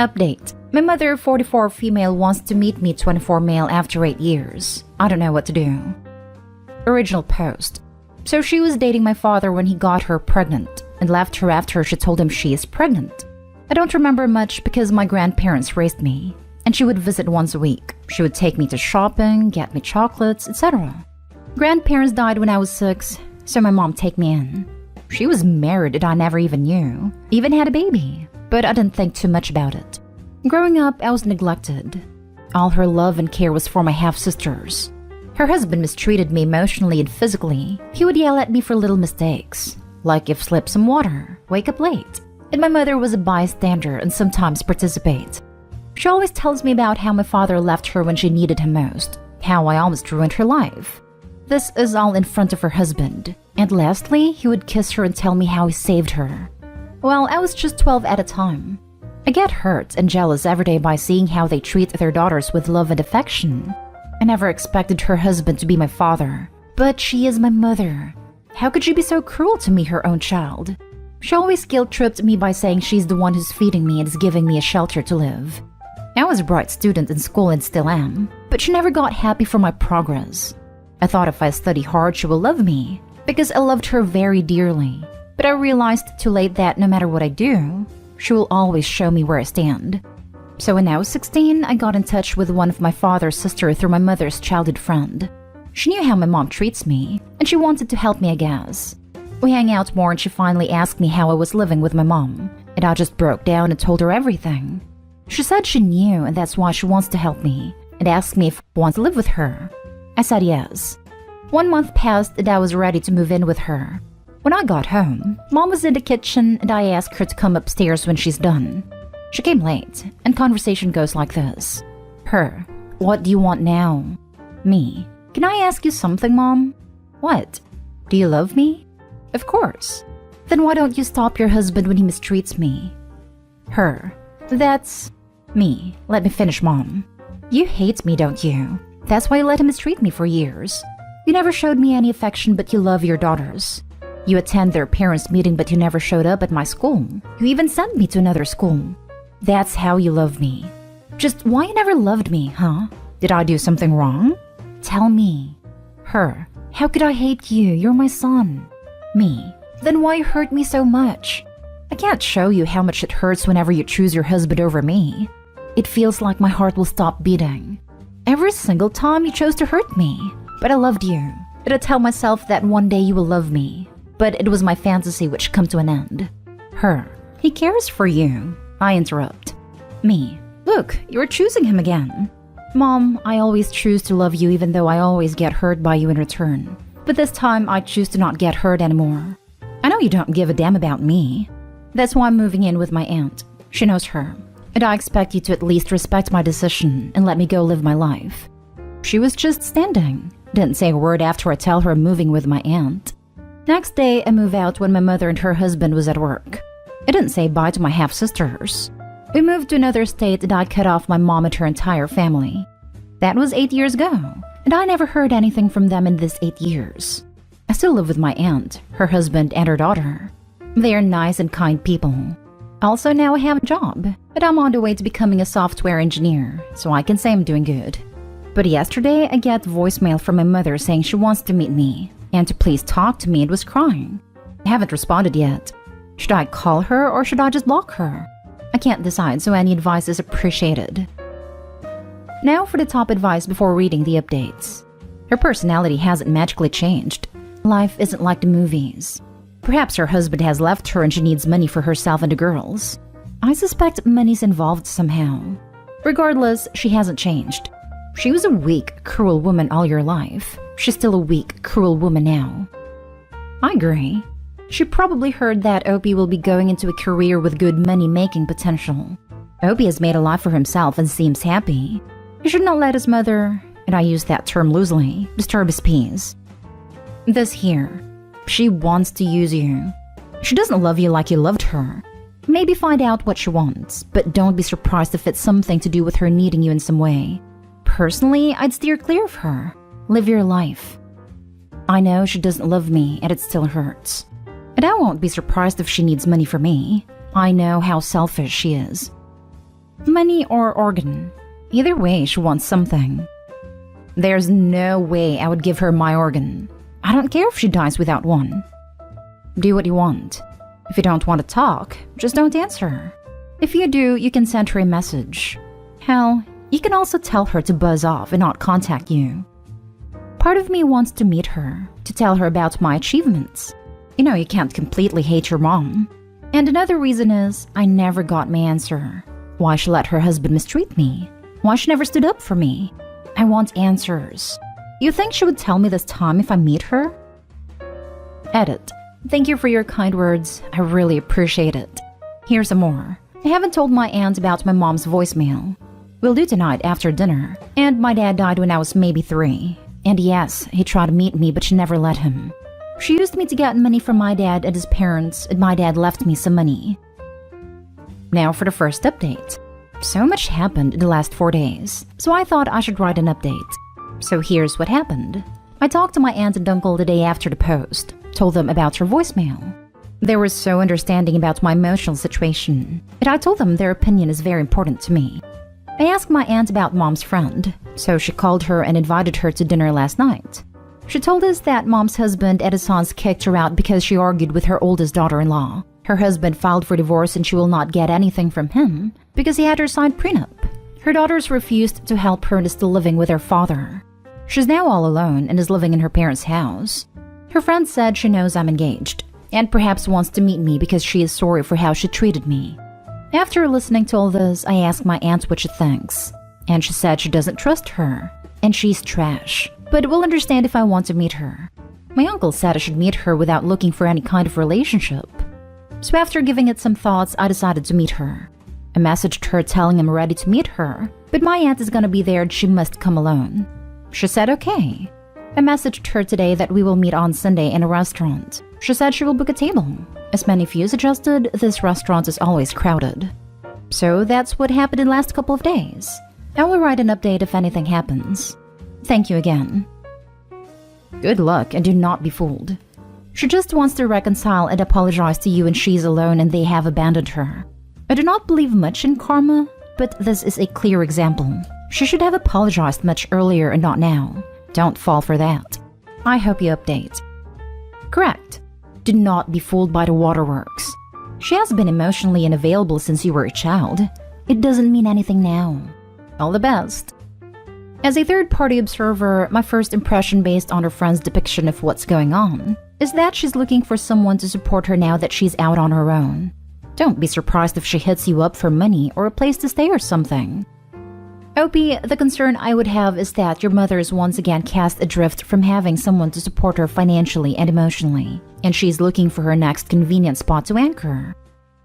Update. My mother, 44 female, wants to meet me 24 male after 8 years. I don't know what to do. Original post. So she was dating my father when he got her pregnant and left her after she told him she is pregnant. I don't remember much because my grandparents raised me, and she would visit once a week. She would take me to shopping, get me chocolates, etc. Grandparents died when I was 6, so my mom take me in. She was married and I never even knew. Even had a baby, but I didn't think too much about it. Growing up, I was neglected. All her love and care was for my half-sisters. Her husband mistreated me emotionally and physically. He would yell at me for little mistakes, like if slip some water, wake up late. And my mother was a bystander and sometimes participate. She always tells me about how my father left her when she needed him most, how I almost ruined her life. This is all in front of her husband. And lastly, he would kiss her and tell me how he saved her. Well, I was just 12 at a time. I get hurt and jealous every day by seeing how they treat their daughters with love and affection. I never expected her husband to be my father, but she is my mother. How could she be so cruel to me, her own child? She always guilt-tripped me by saying she's the one who's feeding me and is giving me a shelter to live. I was a bright student in school and still am, but she never got happy for my progress. I thought if I study hard, she will love me, because I loved her very dearly. But I realized too late that no matter what I do, she will always show me where I stand. So when I was 16, I got in touch with one of my father's sisters through my mother's childhood friend. She knew how my mom treats me, and she wanted to help me, I guess. We hang out more and she finally asked me how I was living with my mom, and I just broke down and told her everything. She said she knew and that's why she wants to help me, and asked me if I want to live with her. I said yes. 1 month passed and I was ready to move in with her. When I got home, Mom was in the kitchen and I asked her to come upstairs when she's done. She came late, and conversation goes like this. Her, what do you want now? Me, can I ask you something, Mom? What? Do you love me? Of course. Then why don't you stop your husband when he mistreats me? Her, that's me. Let me finish, Mom. You hate me, don't you? That's why you let him mistreat me for years. You never showed me any affection, but you love your daughters. You attend their parents' meeting, but you never showed up at my school. You even sent me to another school. That's how you love me. Just why you never loved me, huh? Did I do something wrong? Tell me. Her, how could I hate you? You're my son. Me, then why hurt me so much? I can't show you how much it hurts whenever you choose your husband over me. It feels like my heart will stop beating. Every single time you chose to hurt me. But I loved you. Did I tell myself that one day you will love me? But it was my fantasy which come to an end. Her, he cares for you. I interrupt. Me, look, you're choosing him again. Mom, I always choose to love you even though I always get hurt by you in return. But this time I choose to not get hurt anymore. I know you don't give a damn about me. That's why I'm moving in with my aunt. She knows her. And I expect you to at least respect my decision and let me go live my life. She was just standing. Didn't say a word after I tell her I'm moving with my aunt. Next day, I move out when my mother and her husband was at work. I didn't say bye to my half-sisters. We moved to another state and I cut off my mom and her entire family. That was 8 years ago, and I never heard anything from them in this 8 years. I still live with my aunt, her husband, and her daughter. They are nice and kind people. Also, now I have a job, but I'm on the way to becoming a software engineer, so I can say I'm doing good. But yesterday, I get voicemail from my mother saying she wants to meet me, and to please talk to me and was crying. I haven't responded yet. Should I call her or should I just block her? I can't decide, so any advice is appreciated. Now for the top advice before reading the updates. Her personality hasn't magically changed. Life isn't like the movies. Perhaps her husband has left her and she needs money for herself and the girls. I suspect money's involved somehow. Regardless, she hasn't changed. She was a weak, cruel woman all your life. She's still a weak, cruel woman now. I agree. She probably heard that Opie will be going into a career with good money-making potential. Opie has made a life for himself and seems happy. He should not let his mother, and I use that term loosely, disturb his peace. This here, she wants to use you. She doesn't love you like you loved her. Maybe find out what she wants, but don't be surprised if it's something to do with her needing you in some way. Personally, I'd steer clear of her. Live your life. I know she doesn't love me and it still hurts. And I won't be surprised if she needs money from me. I know how selfish she is. Money or organ. Either way, she wants something. There's no way I would give her my organ. I don't care if she dies without one. Do what you want. If you don't want to talk, just don't answer. If you do, you can send her a message. Hell, you can also tell her to buzz off and not contact you. Part of me wants to meet her, to tell her about my achievements. You know, you can't completely hate your mom. And another reason is, I never got my answer. Why she let her husband mistreat me? Why she never stood up for me? I want answers. You think she would tell me this time if I meet her? Edit. Thank you for your kind words. I really appreciate it. Here's some more. I haven't told my aunt about my mom's voicemail. We'll do tonight after dinner. And my dad died when I was maybe 3. And yes, he tried to meet me, but she never let him. She used me to get money from my dad and his parents, and my dad left me some money. Now for the first update. So much happened in the last 4 days, so I thought I should write an update. So here's what happened. I talked to my aunt and uncle the day after the post, told them about her voicemail. They were so understanding about my emotional situation, and I told them their opinion is very important to me. I asked my aunt about mom's friend, so she called her and invited her to dinner last night. She told us that mom's husband and his sons kicked her out because she argued with her oldest daughter-in-law. Her husband filed for divorce and she will not get anything from him because he had her signed prenup. Her daughters refused to help her and is still living with her father. She's now all alone and is living in her parents' house. Her friend said she knows I'm engaged and perhaps wants to meet me because she is sorry for how she treated me. After listening to all this, I asked my aunt what she thinks, and she said she doesn't trust her and she's trash, but will understand if I want to meet her. My uncle said I should meet her without looking for any kind of relationship. So after giving it some thoughts, I decided to meet her. I messaged her telling I'm ready to meet her, but my aunt is gonna be there and she must come alone. She said okay. I messaged her today that we will meet on Sunday in a restaurant. She said she will book a table. As many views suggested, this restaurant is always crowded. So that's what happened in the last couple of days. I will write an update if anything happens. Thank you again. Good luck and do not be fooled. She just wants to reconcile and apologize to you and she's alone and they have abandoned her. I do not believe much in karma, but this is a clear example. She should have apologized much earlier and not now. Don't fall for that. I hope you update. Correct. Do not be fooled by the waterworks. She has been emotionally unavailable since you were a child. It doesn't mean anything now. All the best. As a third-party observer, my first impression based on her friend's depiction of what's going on is that she's looking for someone to support her now that she's out on her own. Don't be surprised if she hits you up for money or a place to stay or something. Opie, the concern I would have is that your mother is once again cast adrift from having someone to support her financially and emotionally, and she's looking for her next convenient spot to anchor.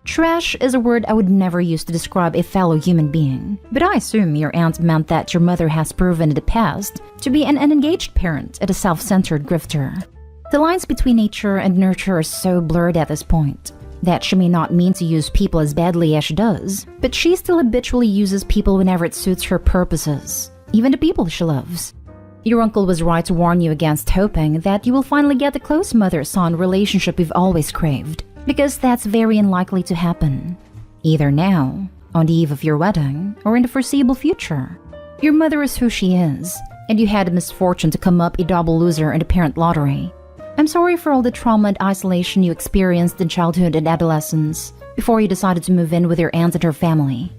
Trash is a word I would never use to describe a fellow human being, but I assume your aunt meant that your mother has proven in the past to be an unengaged parent and a self-centered grifter. The lines between nature and nurture are so blurred at this point that she may not mean to use people as badly as she does, but she still habitually uses people whenever it suits her purposes, even the people she loves. Your uncle was right to warn you against hoping that you will finally get the close mother-son relationship you've always craved, because that's very unlikely to happen. Either now, on the eve of your wedding, or in the foreseeable future. Your mother is who she is, and you had the misfortune to come up a double loser in the parent lottery. I'm sorry for all the trauma and isolation you experienced in childhood and adolescence before you decided to move in with your aunt and her family.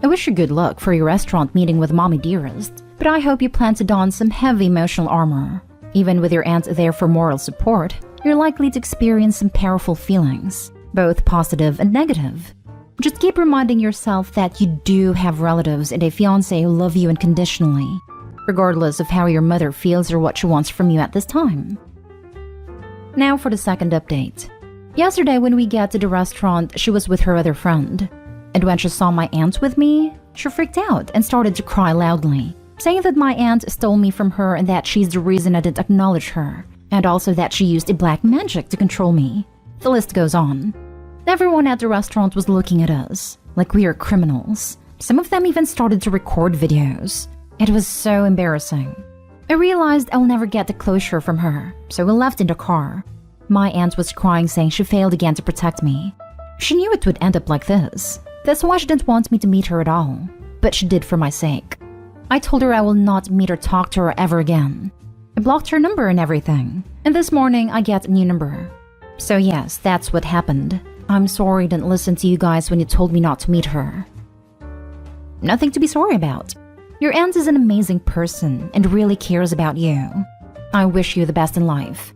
I wish you good luck for your restaurant meeting with Mommy Dearest, but I hope you plan to don some heavy emotional armor. Even with your aunt there for moral support, you're likely to experience some powerful feelings, both positive and negative. Just keep reminding yourself that you do have relatives and a fiancé who love you unconditionally, regardless of how your mother feels or what she wants from you at this time. Now for the second update. Yesterday when we got to the restaurant, she was with her other friend. And when she saw my aunt with me, she freaked out and started to cry loudly, saying that my aunt stole me from her and that she's the reason I didn't acknowledge her, and also that she used a black magic to control me. The list goes on. Everyone at the restaurant was looking at us, like we are criminals. Some of them even started to record videos. It was so embarrassing. I realized I'll never get the closure from her, so we left in the car. My aunt was crying, saying she failed again to protect me. She knew it would end up like this. That's why she didn't want me to meet her at all, but she did for my sake. I told her I will not meet or talk to her ever again. I blocked her number and everything, and this morning I get a new number. So yes, that's what happened. I'm sorry I didn't listen to you guys when you told me not to meet her. Nothing to be sorry about. Your aunt is an amazing person and really cares about you. I wish you the best in life.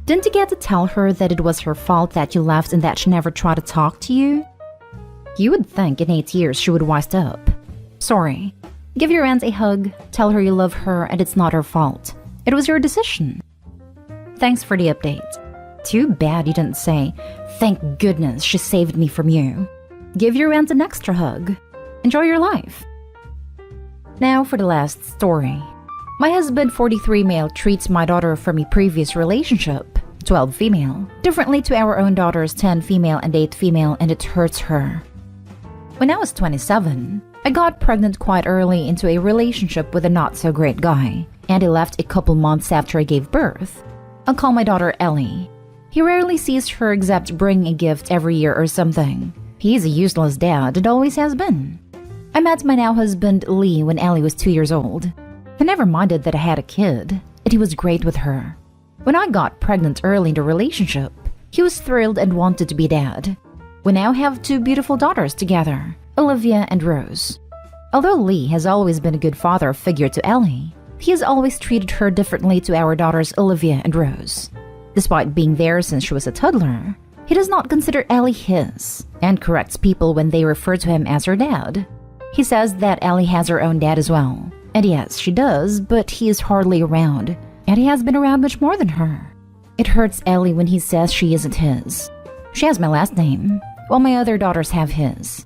Didn't you get to tell her that it was her fault that you left and that she never tried to talk to you? You would think in 8 years she would wised up. Sorry. Give your aunt a hug, tell her you love her and it's not her fault. It was your decision. Thanks for the update. Too bad you didn't say, thank goodness she saved me from you. Give your aunt an extra hug. Enjoy your life. Now for the last story. My husband, 43 male, treats my daughter from a previous relationship, 12 female, differently to our own daughters, 10 female and 8 female, and it hurts her. When I was 27, I got pregnant quite early into a relationship with a not-so-great guy, and he left a couple months after I gave birth. I'll call my daughter Ellie. He rarely sees her except bringing a gift every year or something. He's a useless dad and always has been. I met my now husband Lee when Ellie was 2 years old. I never minded that I had a kid, and he was great with her. When I got pregnant early in the relationship, he was thrilled and wanted to be dad. We now have 2 beautiful daughters together, Olivia and Rose. Although Lee has always been a good father figure to Ellie, he has always treated her differently to our daughters Olivia and Rose. Despite being there since she was a toddler, he does not consider Ellie his, and corrects people when they refer to him as her dad. He says that Ellie has her own dad as well. And yes, she does, but he is hardly around, and he has been around much more than her. It hurts Ellie when he says she isn't his. She has my last name, while my other daughters have his.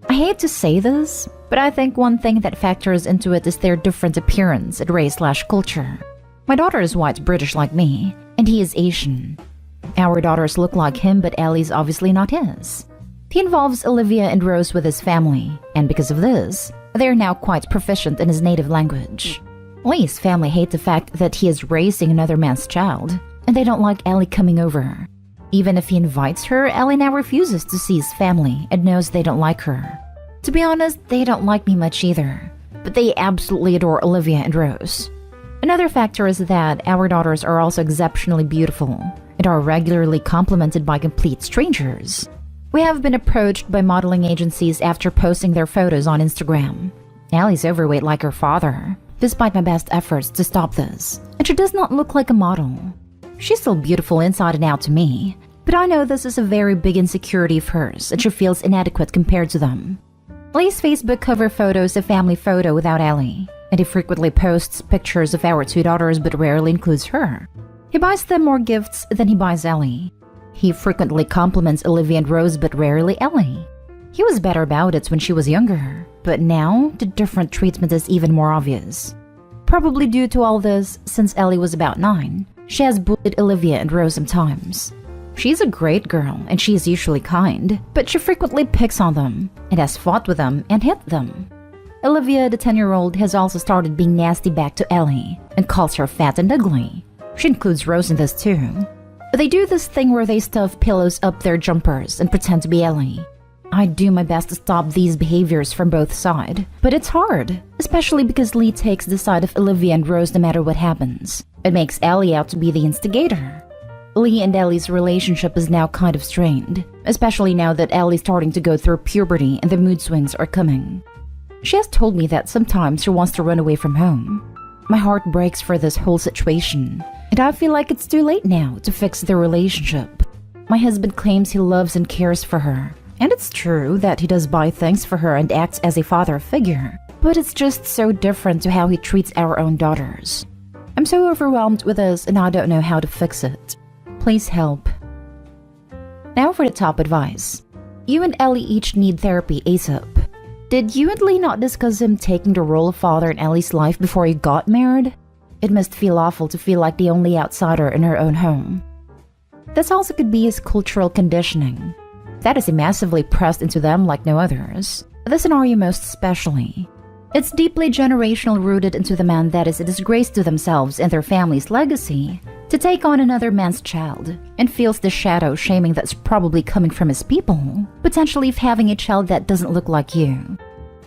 I hate to say this, but I think one thing that factors into it is their different appearance and race/culture. My daughter is white British like me, and he is Asian. Our daughters look like him, but Ellie's obviously not his. He involves Olivia and Rose with his family, and because of this, they are now quite proficient in his native language. Lee's family hate the fact that he is raising another man's child, and they don't like Ellie coming over. Even if he invites her, Ellie now refuses to see his family and knows they don't like her. To be honest, they don't like me much either, but they absolutely adore Olivia and Rose. Another factor is that our daughters are also exceptionally beautiful and are regularly complimented by complete strangers. We have been approached by modeling agencies after posting their photos on Instagram. Ellie's overweight like her father, despite my best efforts to stop this, and she does not look like a model. She's still beautiful inside and out to me, but I know this is a very big insecurity of hers and she feels inadequate compared to them. Lee's Facebook cover photo is a family photo without Ellie, and he frequently posts pictures of our 2 daughters but rarely includes her. He buys them more gifts than he buys Ellie. He frequently compliments Olivia and Rose but rarely Ellie. He was better about it when she was younger, but now the different treatment is even more obvious. Probably due to all this, since Ellie was about 9, she has bullied Olivia and Rose sometimes. She's a great girl and she is usually kind, but she frequently picks on them and has fought with them and hit them. Olivia, the 10-year-old, has also started being nasty back to Ellie and calls her fat and ugly. She includes Rose in this too. They do this thing where they stuff pillows up their jumpers and pretend to be Ellie. I do my best to stop these behaviors from both sides, but it's hard, especially because Lee takes the side of Olivia and Rose no matter what happens. It makes Ellie out to be the instigator. Lee and Ellie's relationship is now kind of strained, especially now that Ellie's starting to go through puberty and the mood swings are coming. She has told me that sometimes she wants to run away from home. My heart breaks for this whole situation, and I feel like it's too late now to fix their relationship. My husband claims he loves and cares for her, and it's true that he does buy things for her and acts as a father figure, but it's just so different to how he treats our own daughters. I'm so overwhelmed with this and I don't know how to fix it. Please help. Now for the top advice. You and Ellie each need therapy ASAP. Did you and Lee not discuss him taking the role of father in Ellie's life before you got married? It must feel awful to feel like the only outsider in her own home. This also could be his cultural conditioning. That is massively pressed into them like no others. This scenario most especially. It's deeply generational, rooted into the man that is a disgrace to themselves and their family's legacy, To take on another man's child and feels the shadow shaming that's probably coming from his people, potentially of having a child that doesn't look like you.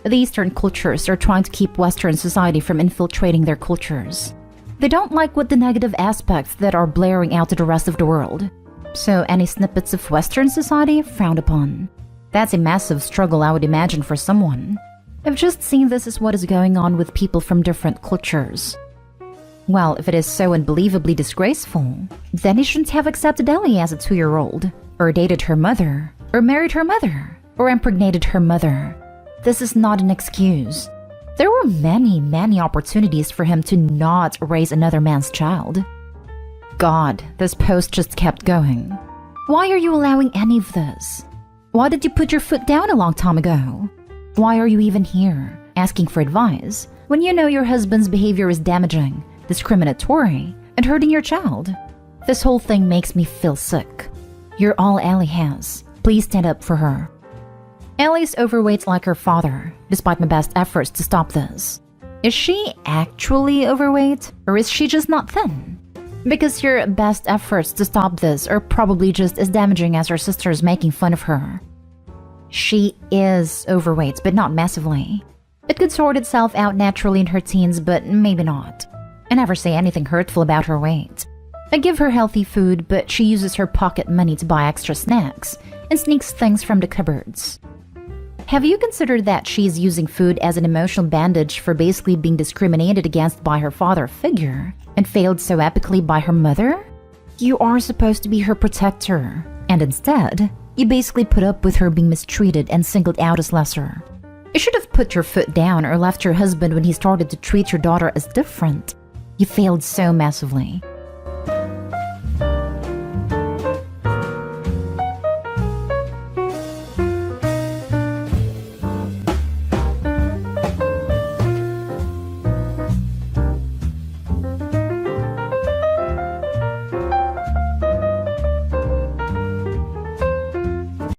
The Eastern cultures are trying to keep Western society from infiltrating their cultures. They don't like what the negative aspects that are blaring out to the rest of the world. So any snippets of Western society frowned upon. That's a massive struggle, I would imagine, for someone. I've just seen this as what is going on with people from different cultures. Well, if it is so unbelievably disgraceful, then he shouldn't have accepted Ellie as a 2-year-old, or dated her mother, or married her mother, or impregnated her mother. This is not an excuse. There were many opportunities for him to not raise another man's child. God, this post just kept going. Why are you allowing any of this? Why did you put your foot down a long time ago? Why are you even here, asking for advice, when you know your husband's behavior is damaging, discriminatory, and hurting your child? This whole thing makes me feel sick. You're all Ellie has. Please stand up for her. Ellie's overweight like her father, despite my best efforts to stop this. Is she actually overweight, or is she just not thin? Because your best efforts to stop this are probably just as damaging as her sisters making fun of her. She is overweight, but not massively. It could sort itself out naturally in her teens, but maybe not. I never say anything hurtful about her weight. I give her healthy food, but she uses her pocket money to buy extra snacks and sneaks things from the cupboards. Have you considered that she's using food as an emotional bandage for basically being discriminated against by her father figure and failed so epically by her mother? You are supposed to be her protector, and instead, you basically put up with her being mistreated and singled out as lesser. You should have put your foot down or left your husband when he started to treat your daughter as different. You failed so massively.